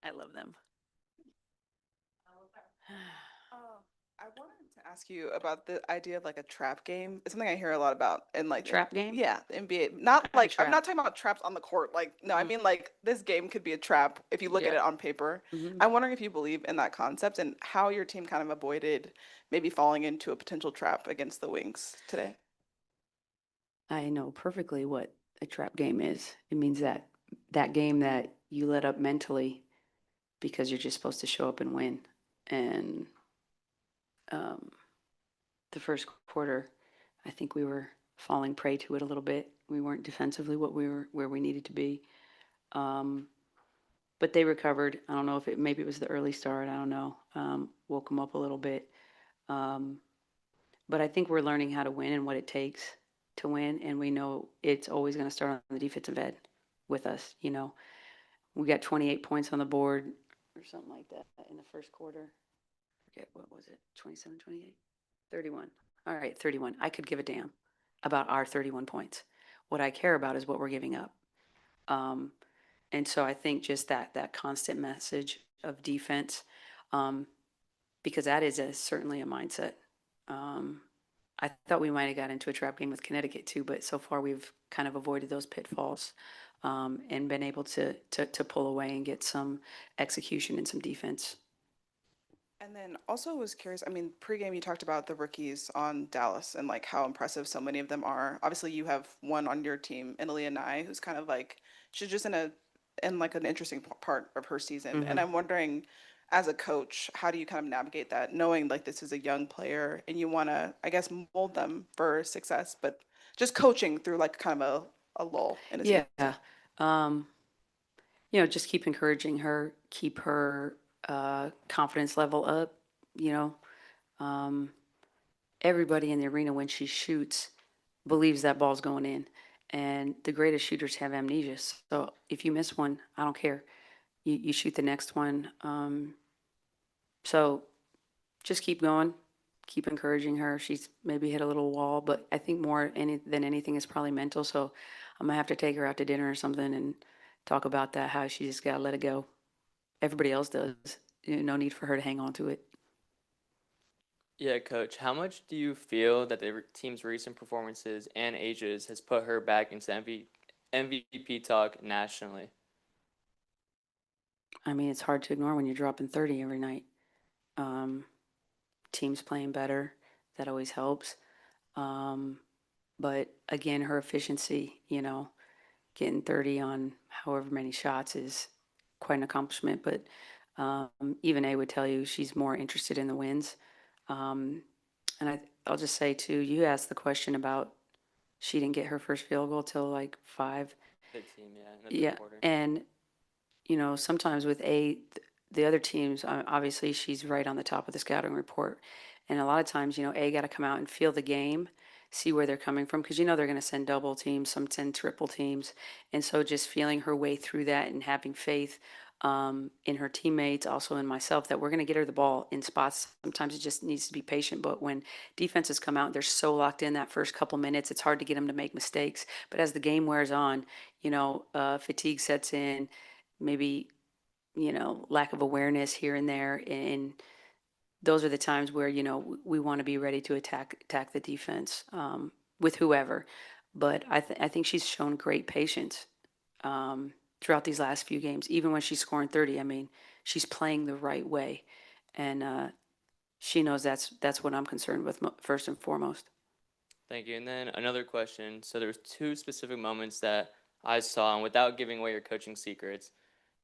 I love them. Oh, I wanted to ask you about the idea of like a trap game. It's something I hear a lot about in A like trap game? yeah, the NBA. Not I have a like I'm trap. not talking about traps on the court. Like no, I Mm, mean like this game could be a trap if you look at yeah. it on paper. Hmm. I'm wondering if you believe in that concept and how your team kind of avoided maybe falling into a potential trap against the Wings today. I know perfectly what a trap game is. It means that game that you let up mentally because you're just supposed to show up and win. And um, the first quarter, I think we were falling prey to it a little bit. We weren't defensively what we were where we needed to be. Um, but they recovered. I don't know if maybe it was the early start. I don't know. Woke them up a little bit. Um, but I think we're learning how to win and what it takes to win. And we know it's always going to start on the defensive end with us. We got 28 points on the board or something like that in the first quarter. Forget what was it, 27, 28, 31. All right, 31. I could give a damn about our 31 points. What I care about is what we're giving up. Um, and so I think just that constant message of defense, um, because that is certainly a mindset. Um, I thought we might have got into a trap game with Connecticut too, but so far we've kind of avoided those pitfalls, and been able to pull away and get some execution and some defense. And then also was curious, I mean, pregame you talked about the rookies on Dallas and like how impressive so many of them are. Obviously you have one on your team, Italy and I, who's kind of like she's just in like an interesting part of her season. Mm-hmm. And I'm wondering as a coach, how do you kind of navigate that knowing like this is a young player and you want to, I guess, mold them for success, but just coaching through like kind of a lull in a Yeah. season. Um, just keep encouraging her, keep her confidence level up. You know, um, everybody in the arena when she shoots believes that ball's going in. And the greatest shooters have amnesia. So if you miss one, I don't care. You shoot the next one. So just keep going, keep encouraging her. She's maybe hit a little wall, but I think more than anything is probably mental. So I'm gonna have to take her out to dinner or something and talk about that. How she just gotta let it go. Everybody else does. No need for her to hang on to it. Yeah, coach, how much do you feel that the team's recent performances and ages has put her back into MVP talk nationally? I mean, it's hard to ignore when you're dropping 30 every night. Um, Teams playing better, that always helps. Um, but again, her efficiency, getting 30 on however many shots is quite an accomplishment. But um, even A would tell you she's more interested in the wins. Um, and I'll just say, too, you asked the question about she didn't get her first field goal till like five. 15, yeah, in the third Yeah. quarter. And, sometimes with the other teams, obviously she's right on the top of the scouting report. And a lot of times, A got to come out and feel the game, see where they're coming from, because they're going to send double teams, some send triple teams. And so just feeling her way through that and having faith in her teammates, also in myself, that we're going to get her the ball in spots. Sometimes it just needs to be patient. But when defenses come out, they're so locked in that first couple minutes, it's hard to get them to make mistakes. But as the game wears on, fatigue sets in, maybe lack of awareness here and there, and those are the times where we want to be ready to attack the defense, with whoever. But I think she's shown great patience throughout these last few games. Even when she's scoring 30, I mean, she's playing the right way, and she knows that's what I'm concerned with first and foremost. Thank you. And then another question. So there was two specific moments that I saw, and without giving away your coaching secrets,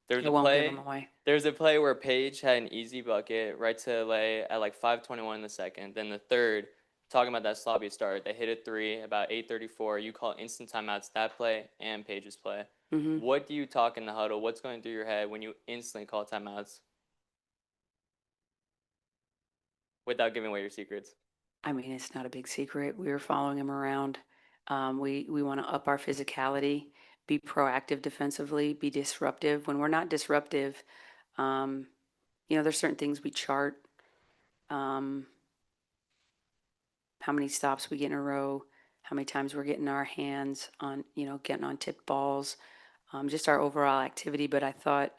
there's I a won't give them play. away. There's a play where Paige had an easy bucket right to lay at like 5:21 in the second. Then the third, talking about that sloppy start, they hit a three about 8:34. You call instant timeouts that play and Paige's play. Hmm. What do you talk in the huddle? What's going through your head when you instantly call timeouts without giving away your secrets? I mean, it's not a big secret. We were following him around. We want to up our physicality, be proactive defensively, be disruptive. When we're not disruptive, um, there's certain things we chart. Um, how many stops we get in a row, how many times we're getting our hands on, getting on tipped balls, just our overall activity. But I thought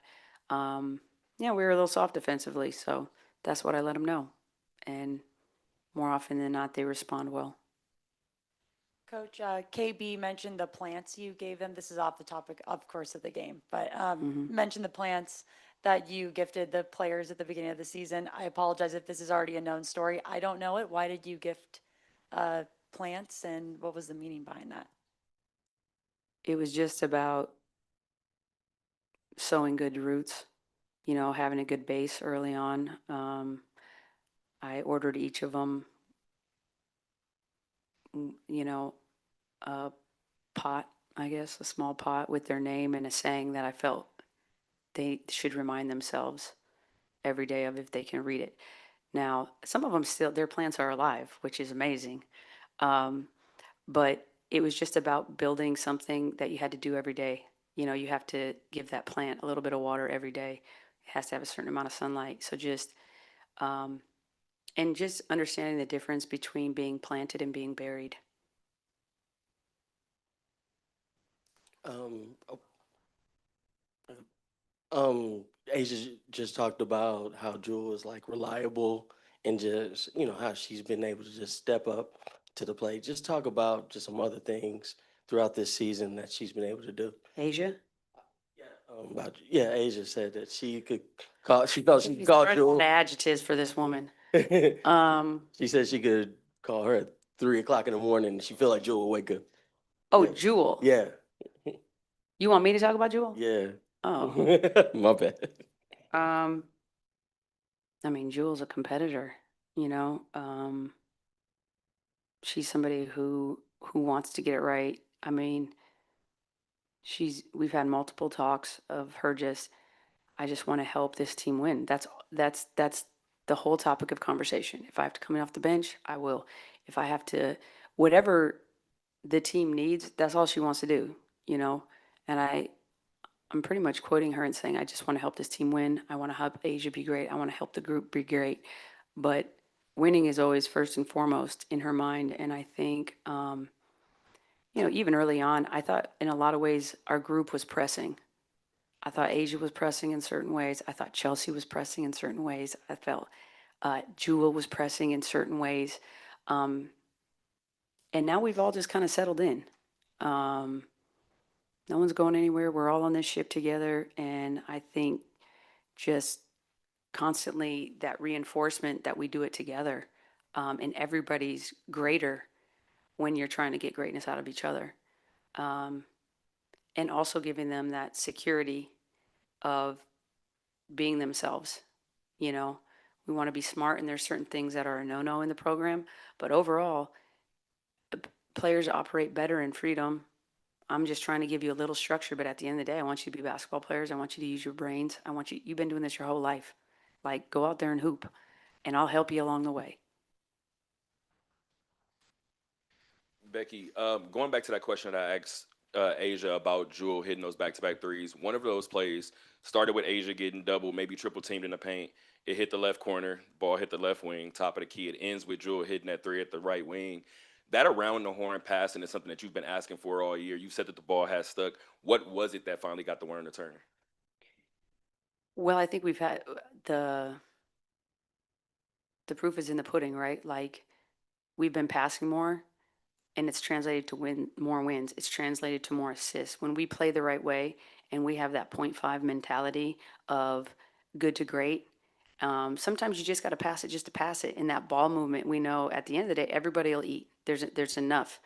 Yeah, we were a little soft defensively, so that's what I let them know. And more often than not, they respond well. Coach, KB mentioned the plants you gave them. This is off the topic, of course, of the game, but mentioned the plants that you gifted the players at the beginning of the season. I apologize if this is already a known story. I don't know it. Why did you gift plants, and what was the meaning behind that? It was just about sowing good roots, having a good base early on. I ordered each of them, a pot, I guess, a small pot with their name and a saying that I felt they should remind themselves every day of if they can read it. Now, some of them still, their plants are alive, which is amazing. Um, but it was just about building something that you had to do every day. You have to give that plant a little bit of water every day. It has to have a certain amount of sunlight. So um, just understanding the difference between being planted and being buried. Um, Asia just talked about how Jewel is like reliable and just, how she's been able to just step up to the plate. Just talk about just some other things throughout this season that she's been able to do. Asia? Asia said that she could call, she thought she could call The Jewel. adjectives for this woman. She said she could call her at 3 o'clock in the morning and she feel like Jewel will wake up. Oh, Yeah. Jewel. Yeah, You want me to talk about Jewel? yeah. Oh. My bad. I mean, Jewel's a competitor, you know. She's somebody who wants to get it right. I mean, we've had multiple talks of her just, I just want to help this team win. That's the whole topic of conversation. If I have to come in off the bench, I will. If I have to, whatever the team needs, that's all she wants to do, you know. And I'm pretty much quoting her and saying, I just want to help this team win. I want to help Asia be great. I want to help the group be great. But winning is always first and foremost in her mind. And I think, even early on, I thought in a lot of ways our group was pressing. I thought Asia was pressing in certain ways. I thought Chelsea was pressing in certain ways. I felt Jewel was pressing in certain ways. Um, and now we've all just kind of settled in. Um, no one's going anywhere. We're all on this ship together. And I think just constantly that reinforcement that we do it together, and everybody's greater when you're trying to get greatness out of each other. Um, and also giving them that security of being themselves. You know, we want to be smart, and there's certain things that are a no-no in the program, but overall, players operate better in freedom. I'm just trying to give you a little structure, but at the end of the day, I want you to be basketball players. I want you to use your brains. You've been doing this your whole life. Like, go out there and hoop, and I'll help you along the way. Becky, going back to that question that I asked Asia about Jewel hitting those back-to-back threes, one of those plays started with Asia getting double, maybe triple teamed in the paint. It hit the left corner, ball hit the left wing, top of the key. It ends with Jewel hitting that three at the right wing. That around the horn passing is something that you've been asking for all year. You said that the ball has stuck. What was it that finally got the word in the turn? Well, I think we've had the proof is in the pudding, right? Like, we've been passing more, and it's translated to more wins. It's translated to more assists. When we play the right way and we have that 0.5 mentality of good to great, sometimes you just got to pass it just to pass it. In that ball movement, we know at the end of the day, everybody will eat. There's enough.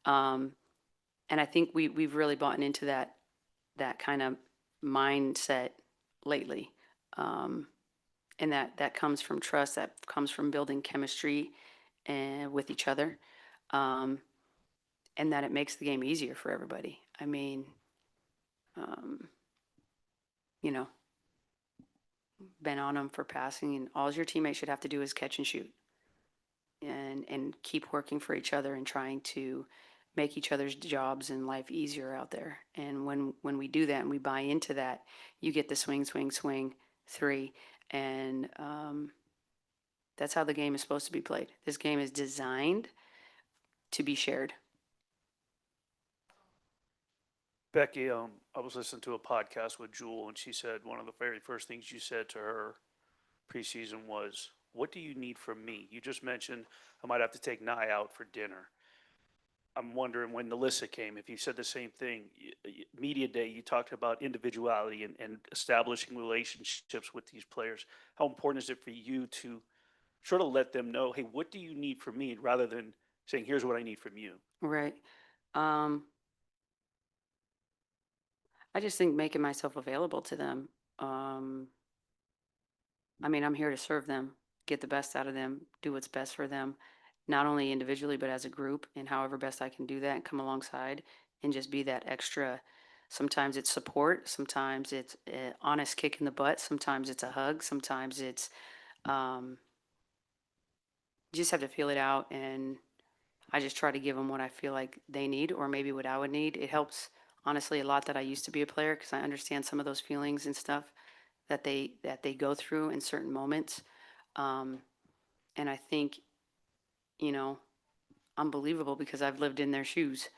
Um, and I think we've really bought into that kind of mindset lately. And that comes from trust, that comes from building chemistry and with each other. Um, and that it makes the game easier for everybody. I mean, um, you know, been on them for passing, and all your teammates should have to do is catch and shoot, and keep working for each other and trying to make each other's jobs and life easier out there. And when we do that and we buy into that, you get the swing, swing, swing three, and that's how the game is supposed to be played. This game is designed to be shared. Becky, I was listening to a podcast with Jewel, and she said one of the very first things you said to her preseason was, "What do you need from me?" You just mentioned I might have to take Nye out for dinner. I'm wondering when Alyssa came, if you said the same thing. Media day, you talked about individuality and establishing relationships with these players. How important is it for you to sort of let them know, hey, what do you need from me, rather than saying, here's what I need from you? Right. Um, I just think making myself available to them. I mean, I'm here to serve them, get the best out of them, do what's best for them, not only individually, but as a group, and however best I can do that and come alongside and just be that extra. Sometimes it's support, sometimes it's an honest kick in the butt, sometimes it's a hug, sometimes it's um, you just have to feel it out. And I just try to give them what I feel like they need, or maybe what I would need. It helps, honestly, a lot that I used to be a player because I understand some of those feelings and stuff that they go through in certain moments. Um, and I think, you know, I'm believable because I've lived in their shoes.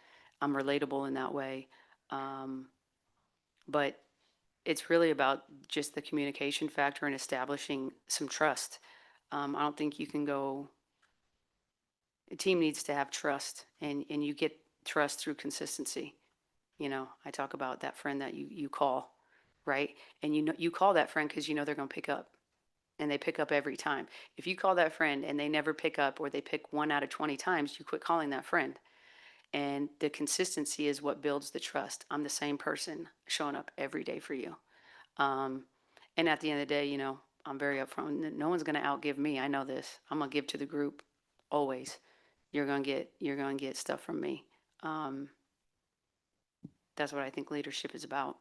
I'm relatable in that way. Um, but it's really about just the communication factor and establishing some trust. I don't think you can go, a team needs to have trust, and you get trust through consistency. I talk about that friend that you call, right? And you call that friend because you know they're going to pick up, and they pick up every time. If you call that friend and they never pick up, or they pick 1 out of 20 times, you quit calling that friend. And the consistency is what builds the trust. I'm the same person showing up every day for you. Um, and at the end of the day, I'm very upfront. No one's going to outgive me. I know this. I'm going to give to the group always. You're going to get stuff from me. That's what I think leadership is about.